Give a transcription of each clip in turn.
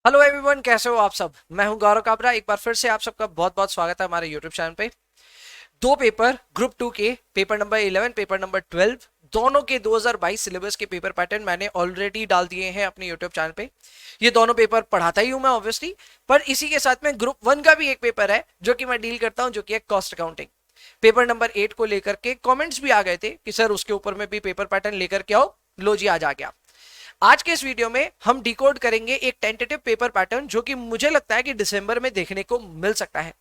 Hello everyone, कैसे हो आप सब। मैं हूं गौरव काबरा। एक बार फिर से आप सबका बहुत बहुत स्वागत है हमारे यूट्यूब चैनल पे। दो पेपर ग्रुप टू के पेपर नंबर 11 पेपर नंबर 12 दोनों के 2022 सिलेबस के पेपर पैटर्न मैंने ऑलरेडी डाल दिए हैं अपने यूट्यूब चैनल पे। ये दोनों पेपर पढ़ाता ही हूं मैं ऑब्वियसली, पर इसी के साथ में ग्रुप 1 का भी एक पेपर है जो कि मैं डील करता हूं, जो कि है कॉस्ट अकाउंटिंग। पेपर नंबर 8 को लेकर के कॉमेंट्स भी आ गए थे कि सर उसके ऊपर में भी पेपर पैटर्न लेकर के आओ। लो जी, आज आ गया। आज के इस वीडियो में हम डिकोड करेंगे एक टेंटेटिव पेपर पैटर्न जो कि मुझे लगता है कि दिसंबर में देखने को मिल सकता है।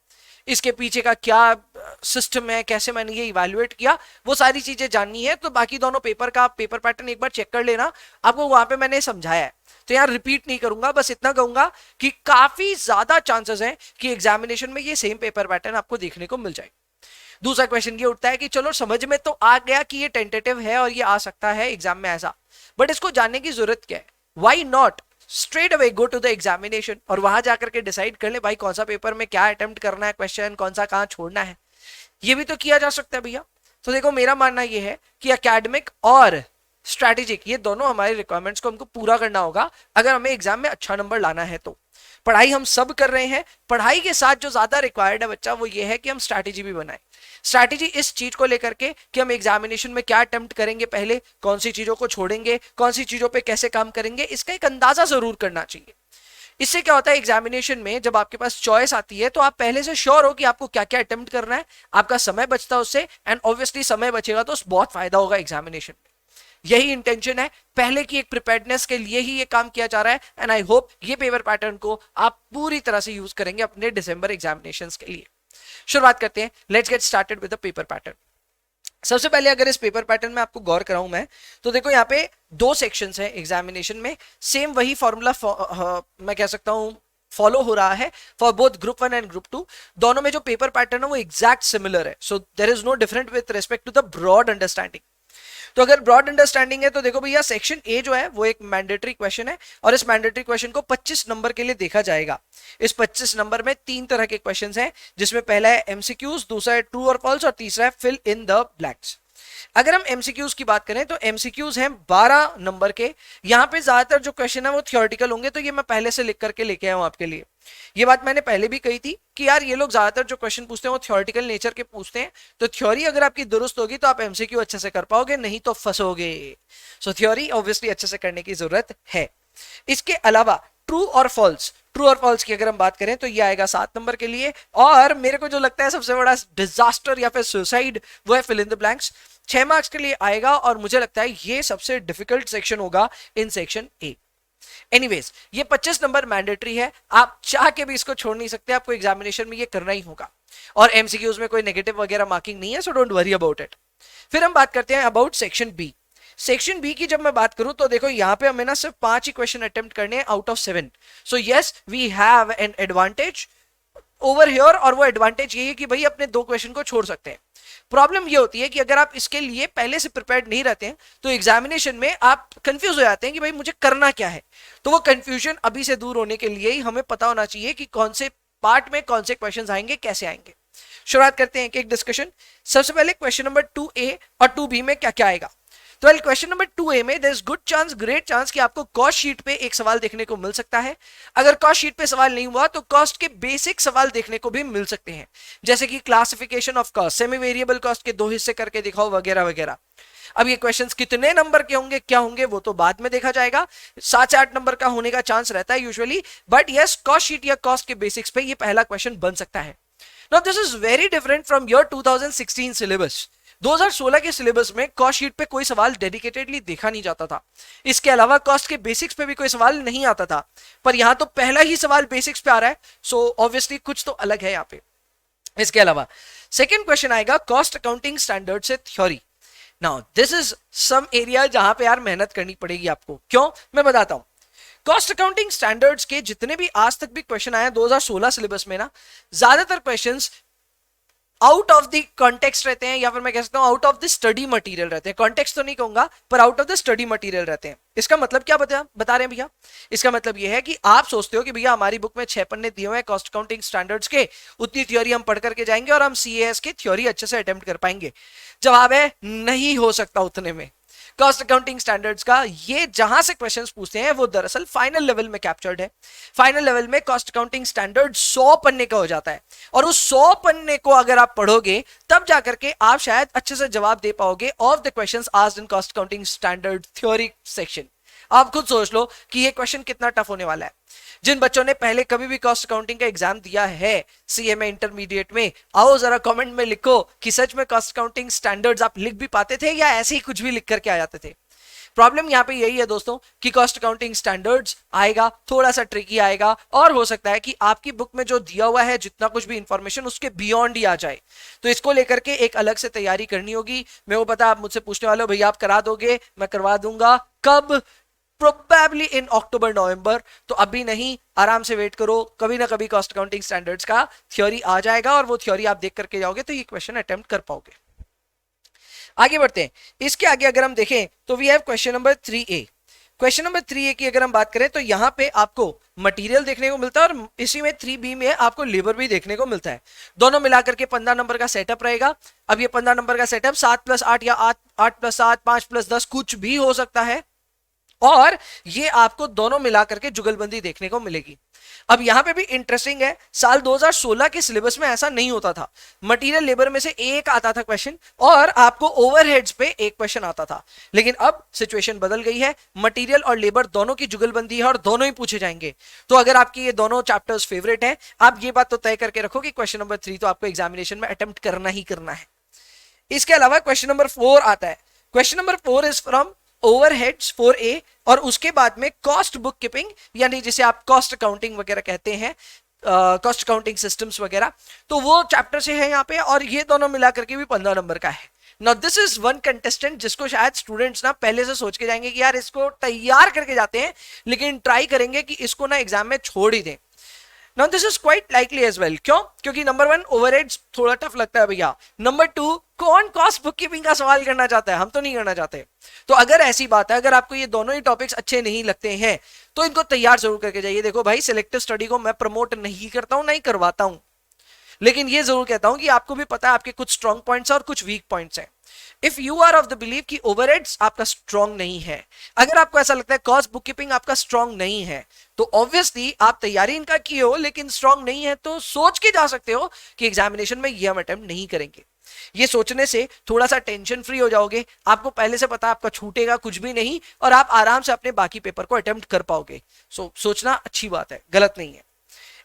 इसके पीछे का क्या सिस्टम है, कैसे मैंने ये इवैल्यूएट किया, वो सारी चीजें जाननी है तो बाकी दोनों पेपर का पेपर पैटर्न एक बार चेक कर लेना। आपको वहां पे मैंने समझाया है तो यार रिपीट नहीं करूंगा, बस इतना कहूंगा कि काफी ज्यादा चांसेस हैं कि एग्जामिनेशन में ये सेम पेपर पैटर्न आपको देखने को मिल जाए। दूसरा क्वेश्चन ये उठता है कि चलो समझ में तो आ गया कि ये टेंटेटिव है और ये आ सकता है एग्जाम में ऐसा, बट इसको जानने की जरूरत क्या है। Why not straight away go to the examination और वहां जाकर के डिसाइड कर ले भाई कौन सा पेपर में क्या अटेम्प्ट करना है, क्वेश्चन कौन सा कहां छोड़ना है। ये भी तो किया जा सकता है भैया। तो देखो, मेरा मानना ये है कि एकेडमिक और स्ट्रैटेजिक ये दोनों हमारे रिक्वायरमेंट्स को हमको पूरा करना होगा अगर हमें एग्जाम में अच्छा नंबर लाना है तो। पढ़ाई हम सब कर रहे हैं, पढ़ाई के साथ जो ज्यादा रिक्वायर्ड है बच्चा वो ये है कि हम स्ट्रैटेजी भी बनाएं। स्ट्रैटेजी इस चीज को लेकर के कि हम एग्जामिनेशन में क्या अटेम्प्ट करेंगे, पहले कौन सी चीजों को छोड़ेंगे, कौन सी चीजों पे कैसे काम करेंगे, इसका एक अंदाजा जरूर करना चाहिए। इससे क्या होता है, एग्जामिनेशन में जब आपके पास चॉइस आती है तो आप पहले से श्योर हो कि आपको क्या क्या अटेम्प्ट करना है, आपका समय बचता है उससे, एंड ऑब्वियसली समय बचेगा तो बहुत फायदा होगा एग्जामिनेशन में। यही इंटेंशन है, पहले की एक प्रिपेयर्डनेस के लिए ही ये काम किया जा रहा है, एंड आई होप ये पेपर पैटर्न को आप पूरी तरह से यूज करेंगे अपने दिसंबर एग्जामिनेशंस के लिए। शुरुआत करते हैं, let's get started with the paper pattern. सबसे पहले अगर इस पेपर पैटर्न में आपको गौर कराऊं मैं, तो देखो यहाँ पे दो सेक्शंस हैं एग्जामिनेशन में। सेम वही फॉर्मूला मैं कह सकता हूं फॉलो हो रहा है for both group 1 and group 2। दोनों में जो पेपर पैटर्न है वो एग्जैक्ट सिमिलर है, so there is no different with respect to the broad understanding. तो अगर ब्रॉड अंडरस्टैंडिंग है तो देखो भैया, सेक्शन ए जो है वो एक मैंडेटरी क्वेश्चन है और इस मैंडेटरी क्वेश्चन को 25 नंबर के लिए देखा जाएगा। इस 25 नंबर में तीन तरह के क्वेश्चंस हैं, जिसमें पहला है एमसीक्यूज, दूसरा है ट्रू और फॉल्स और तीसरा है फिल इन द ब्लैंक्स। अगर हम एमसीक्यूज की बात करें तो एमसीक्यूज हैं 12 नंबर के। यहां पे ज्यादातर जो क्वेश्चन है वो थियोरेटिकल होंगे, तो ये मैं पहले से लिख करके लेके आया हूं आपके लिए। ये बात मैंने पहले भी कही थी कि यार ये लोग ज्यादातर जो क्वेश्चन पूछते हैं वो थियोरेटिकल नेचर के पूछते हैं, तो थ्योरी अगर आपकी दुरुस्त होगी तो आप एमसीक्यू अच्छे से कर पाओगे, नहीं तो फंसोगे। सो थ्योरी ऑब्वियसली अच्छे से करने की जरूरत है। इसके अलावा ट्रू और फॉल्स, ट्रू और फॉल्स की अगर हम बात करें तो ये आएगा 7 नंबर के लिए, और मेरे को जो लगता है सबसे बड़ा डिजास्टर या फिर सुसाइड वो है fill in the blanks. 6 marks के लिए आएगा और मुझे लगता है ये सबसे डिफिकल्ट सेक्शन होगा इन सेक्शन ए। एनीवेज, ये 25 नंबर मैंडेटरी है, आप चाह के भी इसको छोड़ नहीं सकते, आपको एग्जामिनेशन में ये करना ही होगा। और एमसीक्यूज में कोई नेगेटिव वगैरह मार्किंग नहीं है, so don't worry about it. फिर हम बात करते हैं about section B. Section B की जब मैं बात करूं तो देखो यहाँ पे हमें ना सिर्फ 5 ही क्वेश्चन अटेम्प्ट करने हैं out of 7। So yes, we have an advantage over here, और वो एडवांटेज ये है कि भाई अपने 2 क्वेश्चन को छोड़ सकते हैं। प्रॉब्लम ये होती है कि अगर आप इसके लिए पहले से प्रिपेयर्ड नहीं रहते हैं तो एग्जामिनेशन में आप कंफ्यूज हो जाते हैं कि भाई मुझे करना क्या है। तो वो कंफ्यूजन अभी से दूर होने के लिए ही हमें पता होना चाहिए कि कौन से पार्ट में कौन से क्वेश्चन आएंगे, कैसे आएंगे। शुरुआत करते हैं एक डिस्कशन। सबसे पहले क्वेश्चन नंबर 2A और 2B में क्या क्या आएगा। तो क्वेश्चन नंबर 2A में there is good chance, great chance कि आपको कॉस्ट शीट पे एक सवाल देखने को मिल सकता है। अगर कॉस्ट शीट पे सवाल नहीं हुआ तो कॉस्ट के बेसिक सवाल देखने को भी मिल सकते हैं, जैसे कि classification of cost, semi variable cost के 2 हिस्से करके दिखाओ वगैरह वगैरह। अब ये क्वेश्चंस कितने नंबर के होंगे, क्या होंगे, वो तो बाद में देखा जाएगा। 7 से 8 नंबर का होने का चांस रहता है usually, but yes, cost sheet या कॉस्ट के बेसिक्स पे ये पहला क्वेश्चन बन सकता है। Now this is very different from your 2016 syllabus. 2016 के सिलेबस में कॉस्ट शीट पे कोई सवाल डेडिकेटेडली देखा नहीं जाता था, इसके अलावा कॉस्ट के बेसिक्स पे भी कोई सवाल नहीं आता था, पर यहां तो पहला ही सवाल बेसिक्स पे आ रहा है, सो ऑब्वियसली कुछ तो अलग है यहाँ पे। इसके अलावा सेकेंड क्वेश्चन आएगा कॉस्ट अकाउंटिंग स्टैंडर्ड से theory. Now this is some area जहां पे यार मेहनत करनी पड़ेगी आपको। क्यों, मैं बताता हूं। कॉस्ट अकाउंटिंग स्टैंडर्ड्स के जितने भी आज तक भी क्वेश्चन आए 2016 सिलेबस में ना, ज्यादातर questions out of the context रहते हैं, या फिर मैं कह सकता हूं out of the study material रहते हैं। कॉन्टेक्स्ट तो नहीं कहूंगा, पर out of the study material रहते हैं। इसका मतलब क्या बता रहे हैं भैया, इसका मतलब यह है कि आप सोचते हो कि भैया हमारी बुक में 6 पन्ने दिए हुए हैं कॉस्ट अकाउंटिंग स्टैंडर्ड्स के, उतनी थ्योरी हम पढ़ करके जाएंगे और हम सीएएस की थ्योरी अच्छे से अटेम्प्ट कर पाएंगे। जवाब है नहीं हो सकता उतने में। कॉस्ट अकाउंटिंग स्टैंडर्ड्स का ये जहां से क्वेश्चंस पूछते हैं वो दरअसल फाइनल लेवल में कैप्चर्ड है। फाइनल लेवल में कॉस्ट अकाउंटिंग स्टैंडर्ड 100 पन्ने का हो जाता है, और उस 100 पन्ने को अगर आप पढ़ोगे तब जाकर के आप शायद अच्छे से जवाब दे पाओगे of the questions asked in cost accounting standard theory section. आप खुद सोच लो कि ये क्वेश्चन कितना टफ होने वाला है। जिन बच्चों ने पहले कभी भी कॉस्ट अकाउंटिंग का एग्जाम दिया है सीएमए इंटरमीडिएट में, आओ जरा कमेंट में लिखो कि सच में कॉस्ट अकाउंटिंग स्टैंडर्ड्स आप लिख भी पाते थे या ऐसे ही कुछ भी लिख करके आ जाते थे। प्रॉब्लम यहाँ पे यही है दोस्तों कि कॉस्ट अकाउंटिंग स्टैंडर्ड्स आएगा थोड़ा सा ट्रिकी आएगा, और हो सकता है कि आपकी बुक में जो दिया हुआ है जितना कुछ भी इंफॉर्मेशन उसके बियॉन्ड ही आ जाए। तो इसको लेकर के एक अलग से तैयारी करनी होगी। मेरे को पता आप मुझसे पूछने वाले हो भैया आप करा दोगे, मैं करवा दूंगा। कब? प्रोबेबली इन अक्टूबर नवंबर। तो अभी नहीं, आराम से वेट करो, कभी ना कभी कॉस्ट अकाउंटिंग स्टैंडर्ड्स का थ्योरी आ जाएगा और वो थ्योरी आप देख करके जाओगे तो ये क्वेश्चन अटेम्प्ट कर पाओगे। आगे बढ़ते हैं। इसके आगे अगर हम देखें तो we have question number 3A। Question number 3A की अगर हम बात करें तो यहाँ पे आपको मटेरियल देखने को मिलता है और इसी में 3B में आपको लेबर भी देखने को मिलता है। दोनों मिलाकर के 15 नंबर का सेटअप रहेगा। अब ये 15 नंबर का सेटअप 7+8 या 8+7 5+10 कुछ भी हो सकता है, और ये आपको दोनों मिलाकर के जुगलबंदी देखने को मिलेगी। अब यहां पे भी इंटरेस्टिंग है, साल 2016 के सिलेबस में ऐसा नहीं होता था। मटेरियल लेबर में से एक आता था क्वेश्चन और आपको ओवरहेड्स पे एक क्वेश्चन आता था, लेकिन अब सिचुएशन बदल गई है। मटेरियल और लेबर दोनों की जुगलबंदी है और दोनों ही पूछे जाएंगे। तो अगर आपकी ये दोनों चैप्टर्स फेवरेट हैं, आप ये बात तो तय करके रखो कि क्वेश्चन नंबर 3 तो आपको एग्जामिनेशन में अटेम्प्ट करना ही करना है। इसके अलावा क्वेश्चन नंबर 4 आता है। Question number 4 is from overheads 4A, और उसके बाद में कॉस्ट बुक कीपिंग, यानी जिसे आप कॉस्ट अकाउंटिंग वगैरह कहते हैं, कॉस्ट अकाउंटिंग सिस्टम्स वगैरह, तो वो चैप्टर से है यहाँ पे, और ये दोनों मिला करके भी 15 नंबर का है। Now this is one contestant जिसको शायद स्टूडेंट्स ना पहले से सोच के जाएंगे कि यार इसको तैयार करके जाते हैं, लेकिन ट्राई करेंगे कि इसको ना एग्जाम में छोड़ ही दें। Now this is quite likely as well। क्यों? क्योंकि नंबर 1 ओवरहेड्स थोड़ा टफ लगता है भैया। नंबर 2 कौन कॉस्ट बुक कीपिंग का सवाल करना चाहता है? हम तो नहीं करना चाहते। तो अगर ऐसी बात है, अगर आपको ये दोनों ही टॉपिक्स अच्छे नहीं लगते हैं तो इनको तैयार जरूर करके जाइए। देखो भाई, सिलेक्टिव स्टडी को मैं प्रमोट नहीं करता हूं, नहीं करवाता हूं, लेकिन ये जरूर कहता हूं कि आपको भी पता है आपके कुछ स्ट्रॉन्ग पॉइंट्स और कुछ वीक पॉइंट्स हैं। If you are of the believe कि ओवरहेड्स आपका स्ट्रॉन्ग नहीं है, अगर आपको ऐसा लगता है कॉस्ट बुक कीपिंग आपका स्ट्रॉन्ग नहीं है, तो ऑब्वियसली आप तैयारी इनका किए हो लेकिन स्ट्रॉन्ग नहीं है, तो सोच के जा सकते हो कि एग्जामिनेशन में ये हम अटेम्प्ट नहीं करेंगे। ये सोचने से थोड़ा सा टेंशन फ्री हो जाओगे। आपको पहले से पता आपका छूटेगा कुछ भी नहीं, और आप आराम से अपने बाकी पेपर को अटेम्प्ट कर पाओगे। सोचना अच्छी बात है, गलत नहीं है।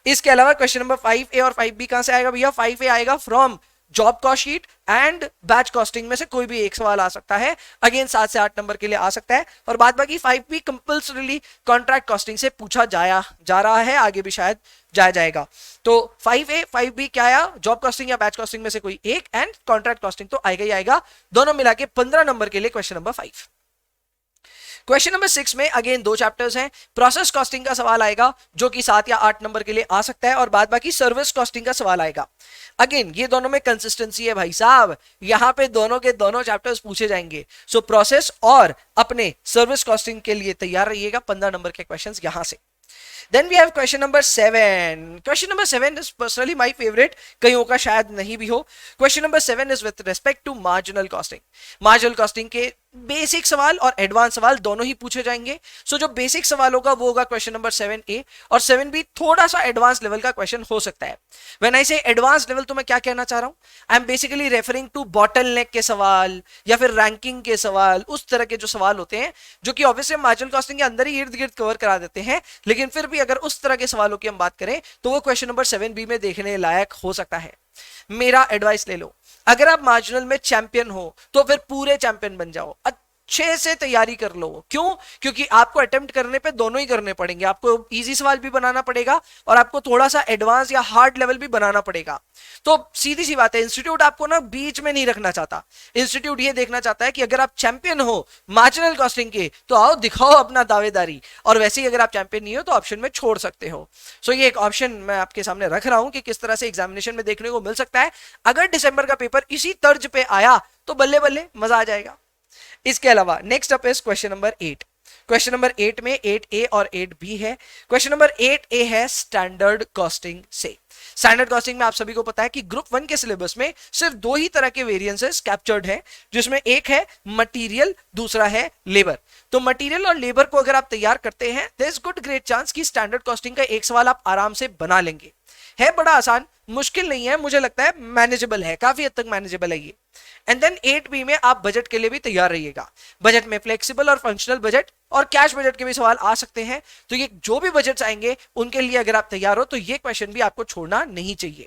इसके अलावा क्वेश्चन नंबर 5A और 5B कहां से आएगा भैया? 5A आएगा from job cost sheet and batch costing में से कोई भी एक सवाल आ सकता है। अगेन 7 से 8 नंबर के लिए आ सकता है, और बाद बाकी 5B कंपल्सरीली कॉन्ट्रैक्ट कॉस्टिंग से पूछा जा रहा है, आगे भी शायद जाएगा। तो 5A 5B क्या आया? जॉब कॉस्टिंग या बैच कॉस्टिंग में से कोई एक, एंड कॉन्ट्रैक्ट कॉस्टिंग तो आएगा ही आएगा। दोनों मिला के 15 नंबर के लिए क्वेश्चन नंबर 5। क्वेश्चन नंबर 6 में अगेन 2 चैप्टर्स हैं। प्रोसेस कॉस्टिंग का सवाल आएगा जो कि 7 या 8 नंबर के लिए आ सकता है, और बाद बाकी सर्विस कॉस्टिंग का सवाल आएगा। अगेन ये दोनों में कंसिस्टेंसी है भाई साहब, यहां पे दोनों के दोनों चैप्टर्स पूछे जाएंगे। सो प्रोसेस और अपने सर्विस कॉस्टिंग के लिए तैयार रहिएगा। 15 नंबर के क्वेश्चंस यहां से। Then we have question number 7. Question number 7 is personally my favorite. कईयों का शायद नहीं भी हो। Question number 7 is with respect to marginal costing. Marginal costing के बेसिक सवाल और एडवांस सवाल दोनों ही पूछे जाएंगे। सो जो बेसिक सवाल होगा वो होगा क्वेश्चन नंबर 7A, और 7B थोड़ा सा एडवांस लेवल का क्वेश्चन हो सकता है। व्हेन आई से एडवांस लेवल तो मैं क्या कहना चाह रहा हूं? I am basically referring to bottleneck के सवाल या फिर रैंकिंग के सवाल, उस तरह के जो सवाल होते हैं जो कि ऑब्वियसली मार्जिनल कॉस्टिंग के अंदर ही इर्द गिर्द कवर करा देते हैं, लेकिन फिर भी अगर उस तरह के सवालों की हम बात करें तो वो क्वेश्चन नंबर 7B में देखने लायक हो सकता है। मेरा एडवाइस ले लो, अगर आप मार्जिनल में चैंपियन हो तो फिर पूरे चैंपियन बन जाओ, अच्छे से तैयारी कर लो। क्यों? क्योंकि आपको अटेम्प्ट करने पे दोनों ही करने पड़ेंगे। आपको इजी सवाल भी बनाना पड़ेगा और आपको थोड़ा सा एडवांस या हार्ड लेवल भी बनाना पड़ेगा। तो सीधी सी बात है, इंस्टीट्यूट आपको ना बीच में नहीं रखना चाहता। इंस्टीट्यूट ये देखना चाहता है कि अगर आप चैंपियन हो मार्जिनल कॉस्टिंग के तो आओ दिखाओ अपना दावेदारी, और वैसे ही अगर आप चैंपियन नहीं हो तो ऑप्शन में छोड़ सकते हो। सो ये एक ऑप्शन मैं आपके सामने रख रहा हूं कि किस तरह से एग्जामिनेशन में देखने को मिल सकता है। अगर दिसंबर का पेपर इसी तर्ज पे आया तो बल्ले बल्ले मजा आ जाएगा। इसके अलावा next up is question number 8। Question number 8 में 8A और 8B है। क्वेश्चन नंबर 8A है स्टैंडर्ड कॉस्टिंग से। स्टैंडर्ड कॉस्टिंग में आप सभी को पता है कि ग्रुप 1 के सिलेबस में सिर्फ दो ही तरह के वेरिएंसेस कैप्चर्ड हैं, जिसमें एक है मटेरियल, दूसरा है लेबर। तो मटेरियल और लेबर को अगर आप तैयार करते हैं, there is good great chance कि स्टैंडर्ड कॉस्टिंग का एक सवाल आप आराम से बना लेंगे। है बड़ा आसान, मुश्किल नहीं है, मुझे लगता है मैनेजेबल है, काफी हद तक मैनेजेबल है ये। एंड देन 8B में आप बजट के लिए भी तैयार रहिएगा। बजट में फ्लेक्सिबल और फंक्शनल बजट और कैश बजट के भी सवाल आ सकते हैं, तो ये जो भी बजट्स आएंगे उनके लिए अगर आप तैयार हो तो ये क्वेश्चन भी आपको छोड़ना नहीं चाहिए।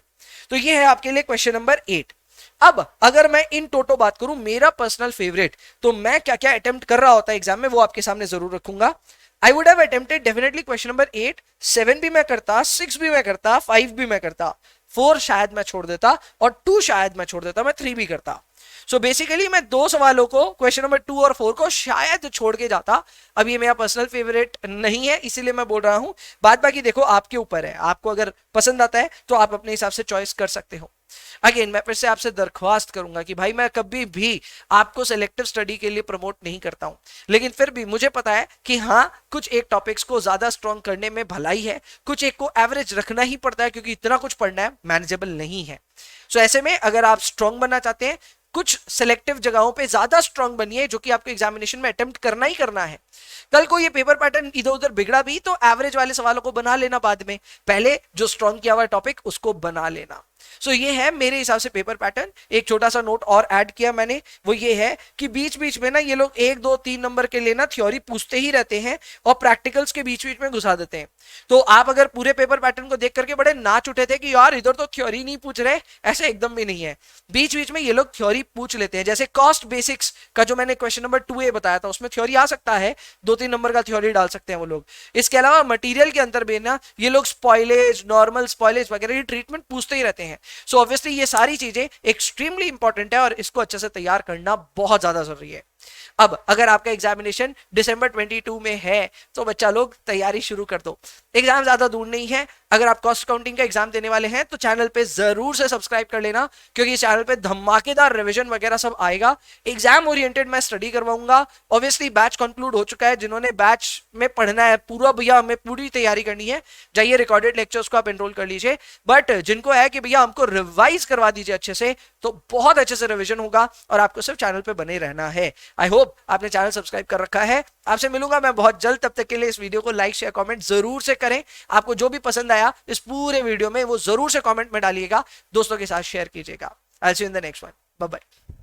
तो ये है आपके लिए क्वेश्चन नंबर 8। अब अगर मैं इन टोटो बात करूं, मेरा पर्सनल फेवरेट, तो मैं क्या क्या अटेम्प्ट कर रहा होता है एग्जाम में वो आपके सामने जरूर रखूंगा। I would have attempted definitely question number 8, 7 भी मैं करता, 6 भी मैं करता, 5 भी मैं करता, 4 शायद मैं छोड़ देता और 2 शायद मैं छोड़ देता, मैं 3 भी करता। सो बेसिकली मैं 2 सवालों को, क्वेश्चन नंबर 2 और 4 को शायद छोड़ के जाता। अब ये मेरा पर्सनल फेवरेट नहीं है, इसीलिए मैं बोल रहा हूं। बाद बाकी देखो आपके ऊपर है, आपको अगर पसंद आता है तो आप अपने हिसाब से चॉइस कर सकते हो। अगेन मैं फिर से आपसे दरख्वास्त करूंगा कि भाई मैं कभी भी आपको सिलेक्टिव स्टडी के लिए प्रमोट नहीं करता हूं, लेकिन फिर भी मुझे पता है कि हाँ, कुछ एक टॉपिक्स को ज्यादा स्ट्रॉन्ग करने में भलाई है, कुछ एक को एवरेज रखना ही पड़ता है, क्योंकि इतना कुछ पढ़ना है मैनेजेबल नहीं है। सो ऐसे में अगर आप स्ट्रॉन्ग बनना चाहते हैं, कुछ सिलेक्टिव जगहों पे ज्यादा स्ट्रॉन्ग बनिए, जो कि आपको एग्जामिनेशन में अटेम्प्ट करना ही करना है। कल को ये पेपर पैटर्न इधर उधर बिगड़ा भी तो एवरेज वाले सवालों को बना लेना, बाद में पहले जो स्ट्रॉन्ग किया हुआ टॉपिक उसको बना लेना। सो ये है मेरे हिसाब से पेपर पैटर्न। एक छोटा सा नोट और ऐड किया मैंने, वो ये है कि बीच बीच में ना ये लोग 1 2 3 नंबर के लिए ना थ्योरी पूछते ही रहते हैं और प्रैक्टिकल्स के बीच बीच में घुसा देते हैं। तो आप अगर पूरे पेपर पैटर्न को देख करके बड़े नाच उठे थे कि यार इधर तो थ्योरी नहीं पूछ रहे, ऐसे एकदम भी नहीं है। बीच बीच में ये लोग थ्योरी पूछ लेते हैं। जैसे कॉस्ट बेसिक्स का जो मैंने क्वेश्चन नंबर 2A बताया था, उसमें थ्योरी आ सकता है, 2-3 नंबर का थ्योरी डाल सकते हैं वो लोग। इसके अलावा मटेरियल के अंदर भी ना ये लोग स्पॉइलेज, नॉर्मल स्पॉइलेज वगैरह की ट्रीटमेंट पूछते ही रहते हैं। सो ऑब्वियसली ये सारी चीजें एक्सट्रीमली इंपॉर्टेंट है और इसको अच्छे से तैयार करना बहुत ज्यादा जरूरी है। अब अगर आपका एग्जामिनेशन दिसंबर 22 में है तो बच्चा लोग तैयारी शुरू कर दो। एग्जाम ज्यादा दूर नहीं है। अगर आप कॉस्ट काउंटिंग का एग्जाम देने वाले हैं तो चैनल पे जरूर से सब्सक्राइब कर लेना, क्योंकि इस चैनल पे धमाकेदार रिवीजन वगैरह सब आएगा। एग्जाम ओरिएंटेड मैं स्टडी करवाऊंगा। ऑब्वियसली बैच कंक्लूड हो चुका है, जिन्होंने बैच में पढ़ना है पूरा, भैया हमें पूरी तैयारी करनी है, जाइए रिकॉर्डेड लेक्चर्स को आप एनरोल कर लीजिए। बट जिनको है कि भैया हमको रिवाइज करवा दीजिए अच्छे से, तो बहुत अच्छे से रिवीजन होगा और आपको सिर्फ चैनल पे बने रहना है। आई होप आपने चैनल सब्सक्राइब कर रखा है। आपसे मिलूंगा मैं बहुत जल्द, तब तक के लिए इस वीडियो को लाइक शेयर कमेंट जरूर से करें। आपको जो भी पसंद आया इस पूरे वीडियो में वो जरूर से कमेंट में डालिएगा, दोस्तों के साथ शेयर कीजिएगा। I will see you in the next one. Bye bye.